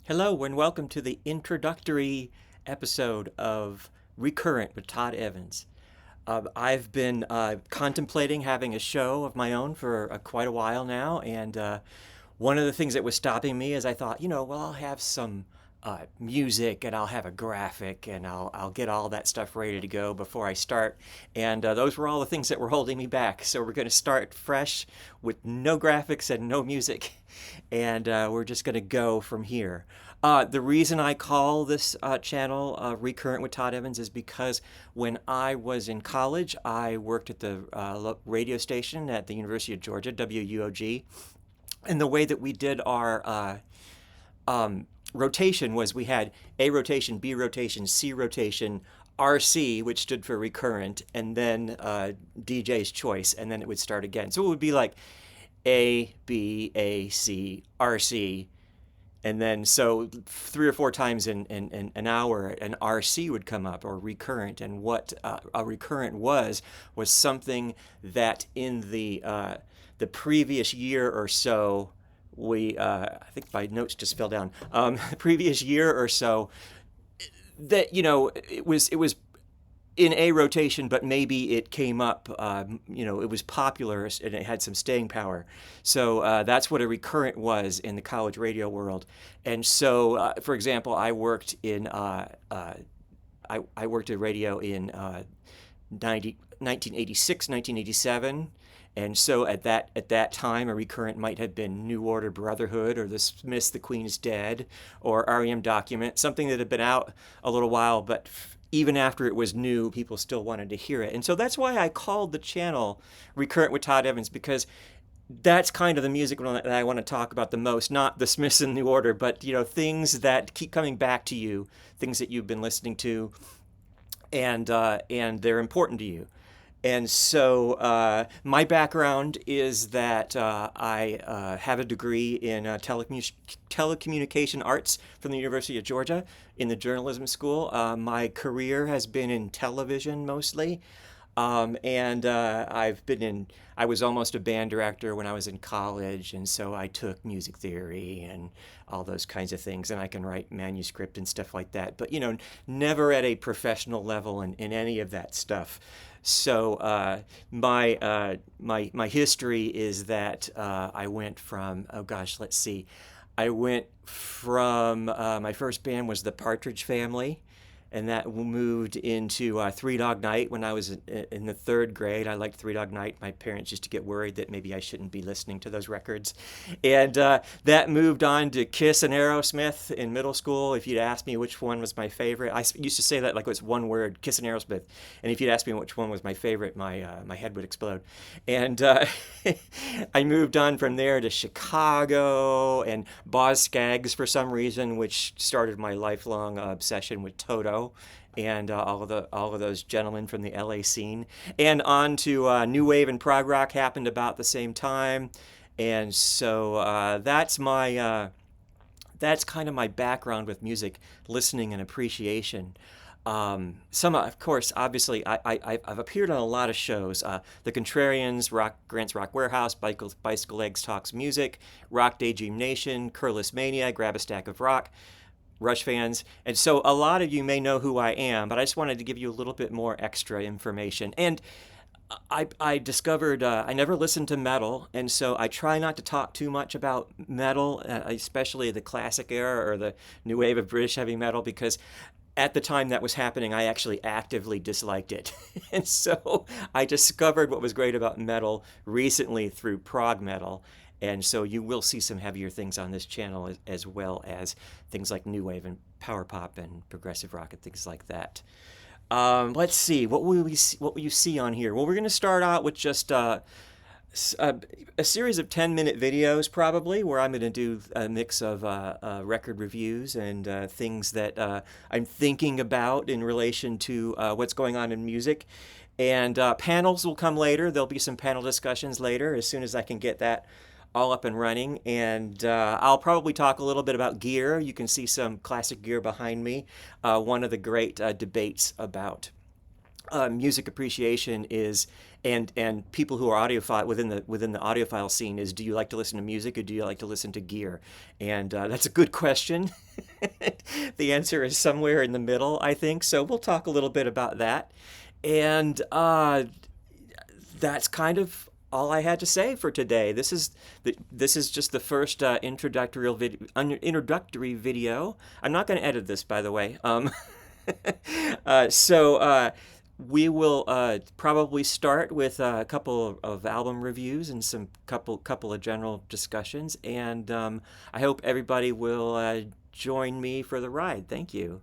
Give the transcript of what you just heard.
Hello, and welcome to the introductory episode of Recurrent with Todd Evans. I've been contemplating having a show of my own for quite a while now, and one of the things that was stopping me is I thought, well, I'll have some music and I'll have a graphic and I'll get all that stuff ready to go before I start. And those were all the things that were holding me back. So we're going to start fresh with no graphics and no music, and we're just going to go from here. The reason I call this channel Recurrent with Todd Evans is because when I was in college, I worked at the radio station at the University of Georgia, WUOG. And the way that we did our rotation was we had A rotation, B rotation, C rotation, RC, which stood for recurrent, and then DJ's choice, and then it would start again. So it would be like A, B, A, C, RC, and then so three or four times in an hour, an RC would come up, or recurrent. And what a recurrent was something that in the previous year or so, I think my notes just fell down. The previous year or so, that it was in a rotation, but maybe it came up, it was popular and it had some staying power. So that's what a recurrent was in the college radio world. And so, for example, I worked at radio in 1986, 1987. And so at that time, a recurrent might have been New Order Brotherhood, or The Smiths' The Queen is Dead, or REM Document, something that had been out a little while, but even after it was new, people still wanted to hear it. And so that's why I called the channel Recurrent with Todd Evans, because that's kind of the music that I want to talk about the most, not the Smiths and New Order, but things that keep coming back to you, things that you've been listening to, and they're important to you. And so my background is that I have a degree in telecommunication arts from the University of Georgia in the journalism school. My career has been in television mostly. And I was almost a band director when I was in college, and so I took music theory and all those kinds of things, and I can write manuscript and stuff like that, but never at a professional level in any of that stuff. So my history is that I went from, oh gosh, let's see, I went from my first band was the Partridge Family, and that moved into Three Dog Night when I was in the third grade. I liked Three Dog Night. My parents used to get worried that maybe I shouldn't be listening to those records. And that moved on to Kiss and Aerosmith in middle school. If you'd asked me which one was my favorite, I used to say that like it was one word, Kiss and Aerosmith. And if you'd asked me which one was my favorite, my head would explode. And I moved on from there to Chicago and Boz Scaggs for some reason, which started my lifelong obsession with Toto and all of those gentlemen from the LA scene, and on to new wave and prog rock happened about the same time, and so that's kind of my background with music, listening and appreciation. Of course, obviously, I've appeared on a lot of shows. The Contrarians, Grant's Rock Warehouse, Bicycle Legs Talks Music, Rock Daydream Nation, Curless Mania, Grab a Stack of Rock, Rush fans. And so a lot of you may know who I am, but I just wanted to give you a little bit more extra information. And I discovered I never listened to metal, and so I try not to talk too much about metal, especially the classic era or the new wave of British heavy metal, because at the time that was happening, I actually actively disliked it. And so I discovered what was great about metal recently through prog metal. And so you will see some heavier things on this channel as well as things like new wave and power pop and progressive rock and things like that. Let's see, what will you see on here? Well, we're going to start out with just a series of 10-minute videos probably, where I'm going to do a mix of record reviews and things that I'm thinking about in relation to what's going on in music. And panels will come later. There'll be some panel discussions later as soon as I can get that all up and running. And I'll probably talk a little bit about gear. You can see some classic gear behind me. One of the great debates about music appreciation is, and people who are audiophile within the audiophile scene is, do you like to listen to music or do you like to listen to gear? And that's a good question. The answer is somewhere in the middle, I think. So we'll talk a little bit about that. And that's kind of all I had to say for today. This is just the first introductory video. I'm not going to edit this, by the way. So we will probably start with a couple of album reviews and some couple of general discussions, and I hope everybody will join me for the ride. Thank you.